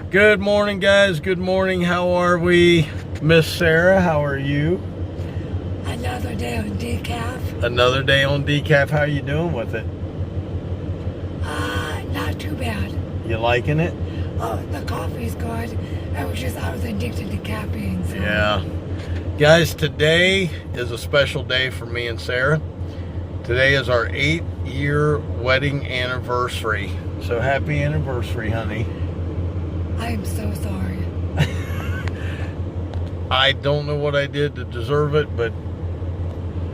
Good morning, guys. Good morning. How are we? Miss Sarah, how are you? Another day on decaf. Another day on decaf. How are you doing with it? Not too bad. You liking it? Oh, the coffee's good. I was addicted to caffeine. So. Yeah. Guys, today is a special day for me and Sarah. Today is our 8-year wedding anniversary. So happy anniversary, honey. I'm so sorry. I don't know what I did to deserve it, but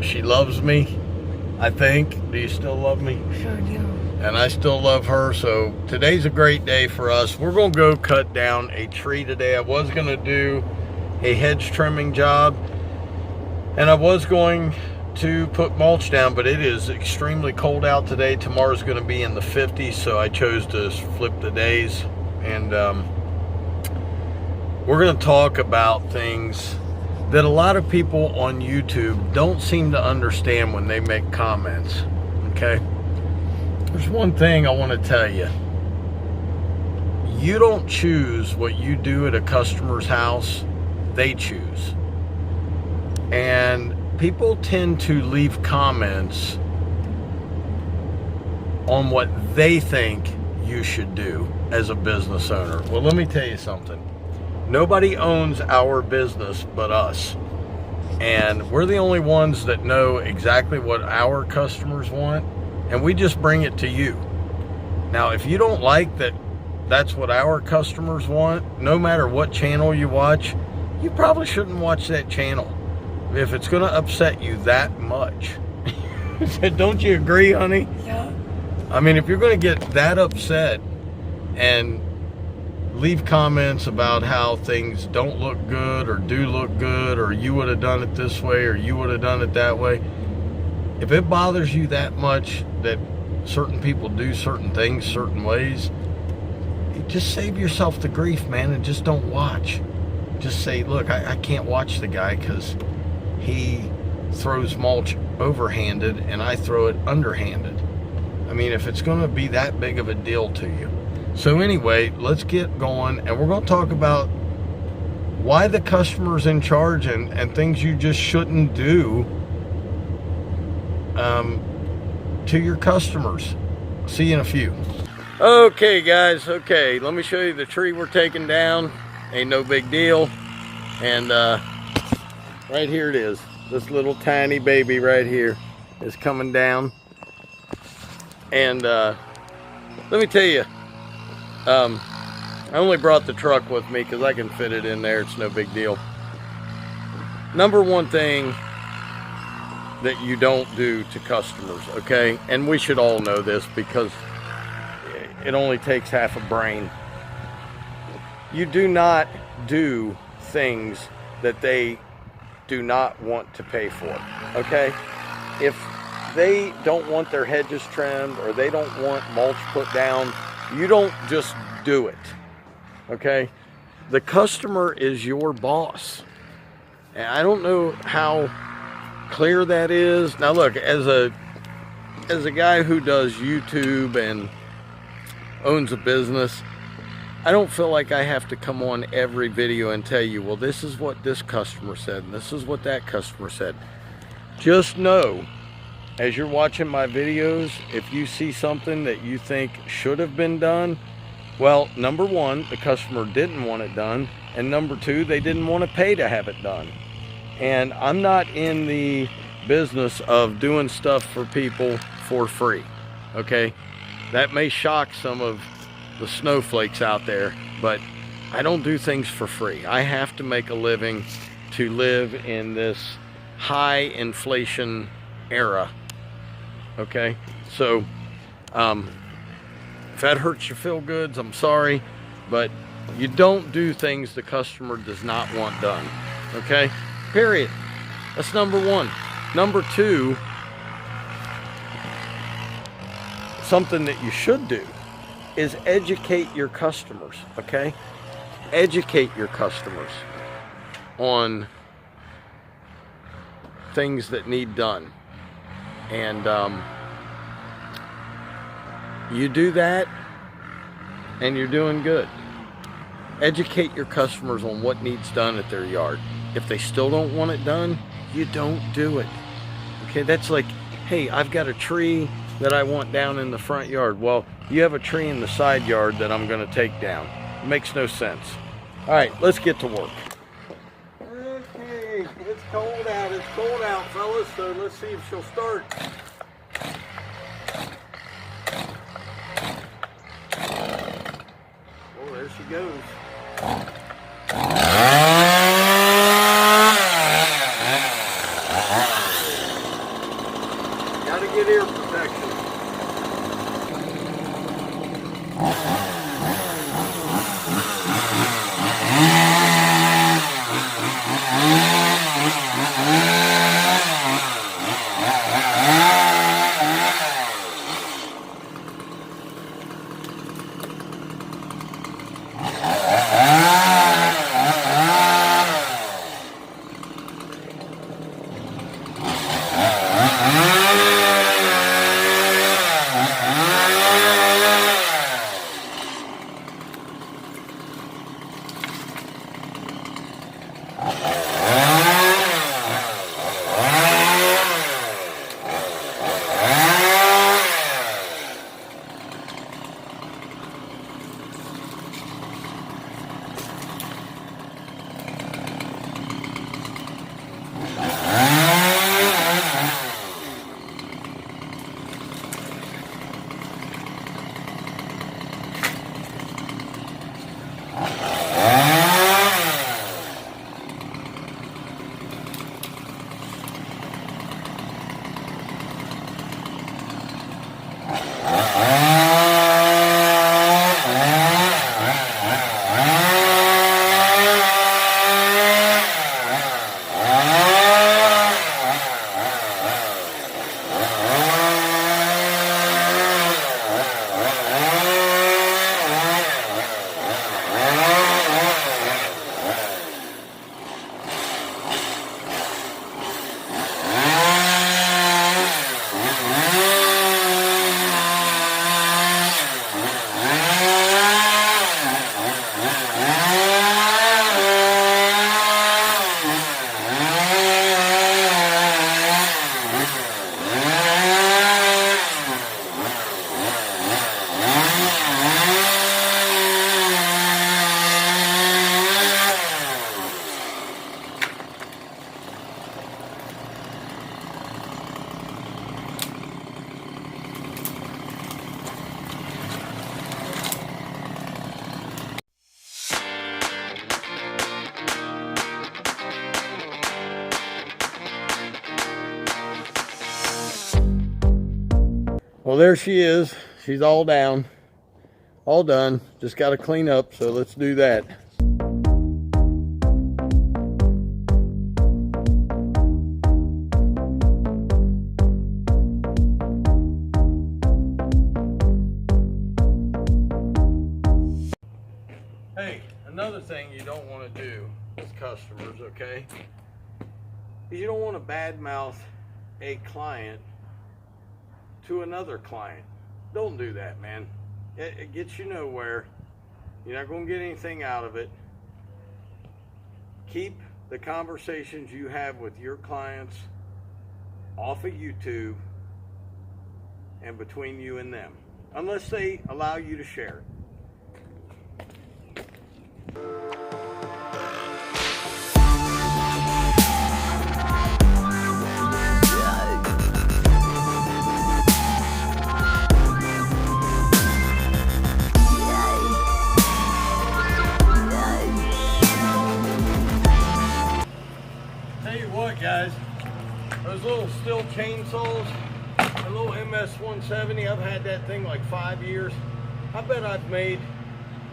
she loves me, I think. Do you still love me? Sure do. And I still love her, so today's a great day for us. We're gonna go cut down a tree today. I was gonna do a hedge trimming job, and I was going to put mulch down, but it is extremely cold out today. Tomorrow's gonna be in the 50s, so I chose to flip the days. And we're going to talk about things that a lot of people on YouTube don't seem to understand when they make comments, okay? There's one thing I want to tell you. You don't choose what you do at a customer's house, they choose. And people tend to leave comments on what they think you should do as a business owner. Well, let me tell you something. Nobody owns our business but us. And we're the only ones that know exactly what our customers want, and we just bring it to you. Now, if you don't like that that's what our customers want, no matter what channel you watch, you probably shouldn't watch that channel if it's going to upset you that much. Don't you agree, honey? Yeah. I mean, if you're going to get that upset and leave comments about how things don't look good or do look good, or you would have done it this way or you would have done it that way, if it bothers you that much that certain people do certain things certain ways, you just save yourself the grief, man, and just don't watch. Just say, look, I can't watch the guy because he throws mulch overhanded and I throw it underhanded. I mean, if it's going to be that big of a deal to you. So anyway, let's get going, and we're going to talk about why the customer's in charge and things you just shouldn't do to your customers. See you in a few. Okay, guys. Okay, let me show you the tree we're taking down. Ain't no big deal. And right here it is. This little tiny baby right here is coming down. And let me tell you, I only brought the truck with me because I can fit it in there. It's no big deal. Number one thing that you don't do to customers, okay? And we should all know this because it only takes half a brain. You do not do things that they do not want to pay for, okay? If they don't want their hedges trimmed or they don't want mulch put down, you don't just do it, okay? The customer is your boss. And I don't know how clear that is. Now look, as a guy who does YouTube and owns a business, I don't feel like I have to come on every video and tell you, well, this is what this customer said and this is what that customer said. Just know, as you're watching my videos, if you see something that you think should have been done, well, number one, the customer didn't want it done, and number two, they didn't want to pay to have it done. And I'm not in the business of doing stuff for people for free, okay? That may shock some of the snowflakes out there, but I don't do things for free. I have to make a living to live in this high inflation era. Okay, so if that hurts your feel goods, I'm sorry, but you don't do things the customer does not want done. Okay, period. That's number one. Number two, something that you should do is educate your customers, okay? Educate your customers on things that need done. And you do that and you're doing good. Educate your customers on what needs done at their yard. If they still don't want it done, you don't do it. Okay, that's like, hey, I've got a tree that I want down in the front yard. Well, you have a tree in the side yard that I'm going to take down. It makes no sense. All right, let's get to work. Okay, it's cold out, fellas, so let's see if she'll start. Oh, there she goes. Gotta get ear protection. Well, there she is. She's all down, all done. Just got to clean up, so let's do that. Hey, another thing you don't want to do with customers, okay, is you don't want to badmouth a client to another client. Don't do that, man. It gets you nowhere. You're not going to get anything out of it. Keep the conversations you have with your clients off of YouTube and between you and them, unless they allow you to share it. Guys, those little Stihl chainsaws, a little MS-170, I've had that thing like 5 years. I bet I've made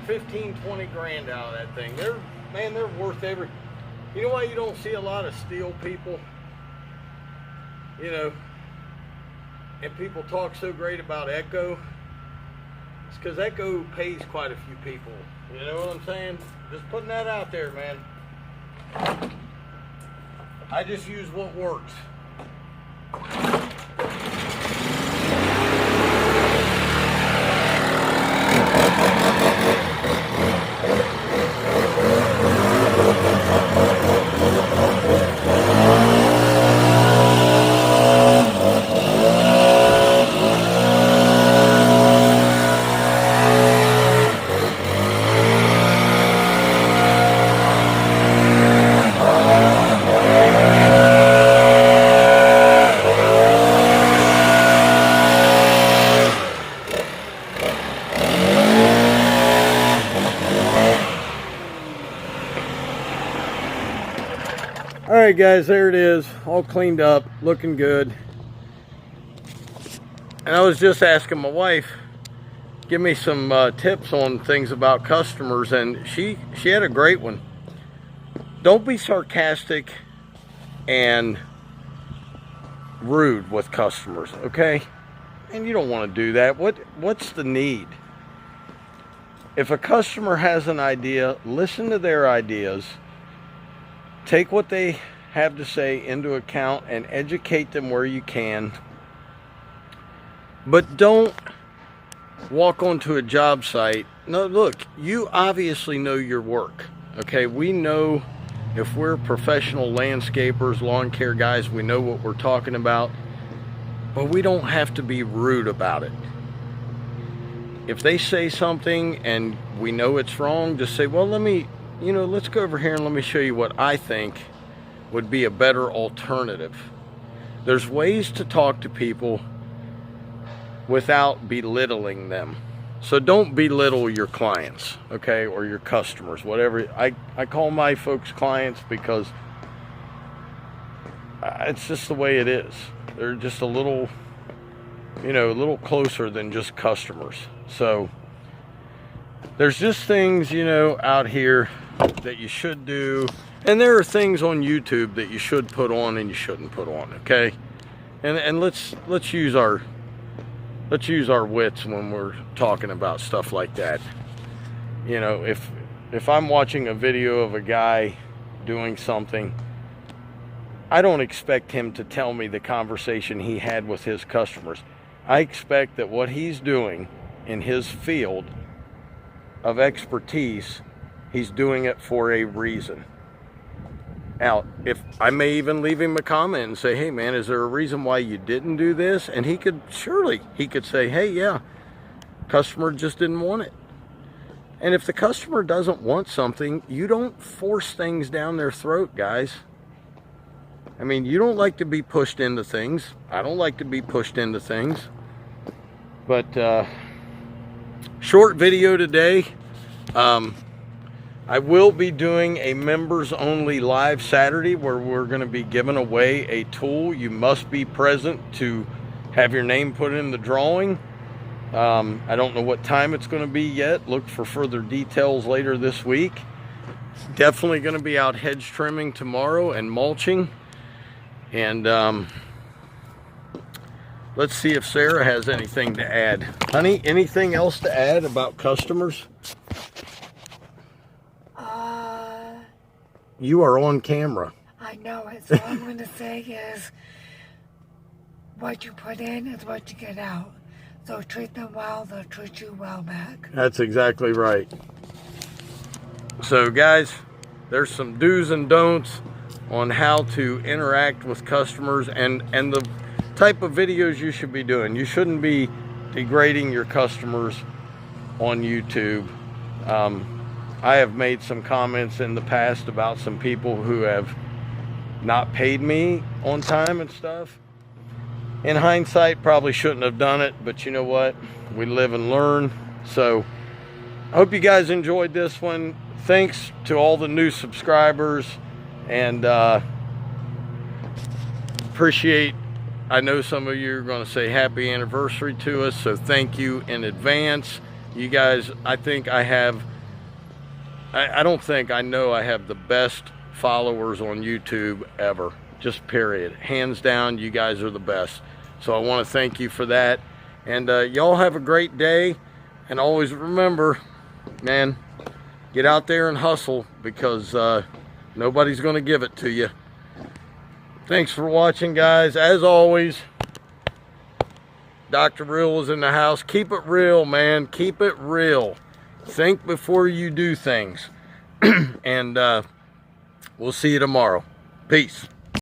15, 20 grand out of that thing. They're worth every. You know why you don't see a lot of Stihl people? You know, and people talk so great about Echo, it's because Echo pays quite a few people. You know what I'm saying? Just putting that out there, man. I just use what works. Alright guys, there it is, all cleaned up, looking good. And I was just asking my wife, give me some tips on things about customers, and she had a great one. Don't be sarcastic and rude with customers, okay? And you don't want to do that. What's the need? If a customer has an idea, listen to their ideas. Take what they have to say into account and educate them where you can. But don't walk onto a job site. No, look, you obviously know your work. Okay, we know if we're professional landscapers, lawn care guys, we know what we're talking about. But we don't have to be rude about it. If they say something and we know it's wrong, just say, well, let's go over here and let me show you what I think would be a better alternative. There's ways to talk to people without belittling them. So don't belittle your clients, okay, or your customers, whatever. I call my folks clients because it's just the way it is. They're just a little closer than just customers. So there's just things, out here that you should do, and there are things on YouTube that you should put on and you shouldn't put on, okay? And let's use our wits when we're talking about stuff like that. If I'm watching a video of a guy doing something, I don't expect him to tell me the conversation he had with his customers. I expect that what he's doing in his field of expertise, he's doing it for a reason. Now, if I may even leave him a comment and say, hey man, is there a reason why you didn't do this? And he could say, hey, yeah, customer just didn't want it. And if the customer doesn't want something, you don't force things down their throat, guys. I mean, you don't like to be pushed into things. I don't like to be pushed into things. But short video today. I will be doing a members only live Saturday where we're going to be giving away a tool. You must be present to have your name put in the drawing. I don't know what time it's going to be yet. Look for further details later this week. Definitely going to be out hedge trimming tomorrow and mulching. And let's see if Sarah has anything to add. Honey, anything else to add about customers? You are on camera. I know it, so all I'm going to say is what you put in is what you get out. So treat them well, they'll treat you well back. That's exactly right. So guys, there's some do's and don'ts on how to interact with customers and the type of videos you should be doing. You shouldn't be degrading your customers on YouTube. I have made some comments in the past about some people who have not paid me on time and stuff. In hindsight, probably shouldn't have done it, but you know what? We live and learn. So I hope you guys enjoyed this one. Thanks to all the new subscribers, and appreciate, I know some of you are going to say happy anniversary to us, so thank you in advance. You guys, I think I have, I don't think, I know I have the best followers on YouTube ever. Just period. Hands down, you guys are the best. So I want to thank you for that. And y'all have a great day. And always remember, man, get out there and hustle, because nobody's going to give it to you. Thanks for watching, guys. As always, Dr. Real is in the house. Keep it real, man. Keep it real. Think before you do things. And we'll see you tomorrow. Peace.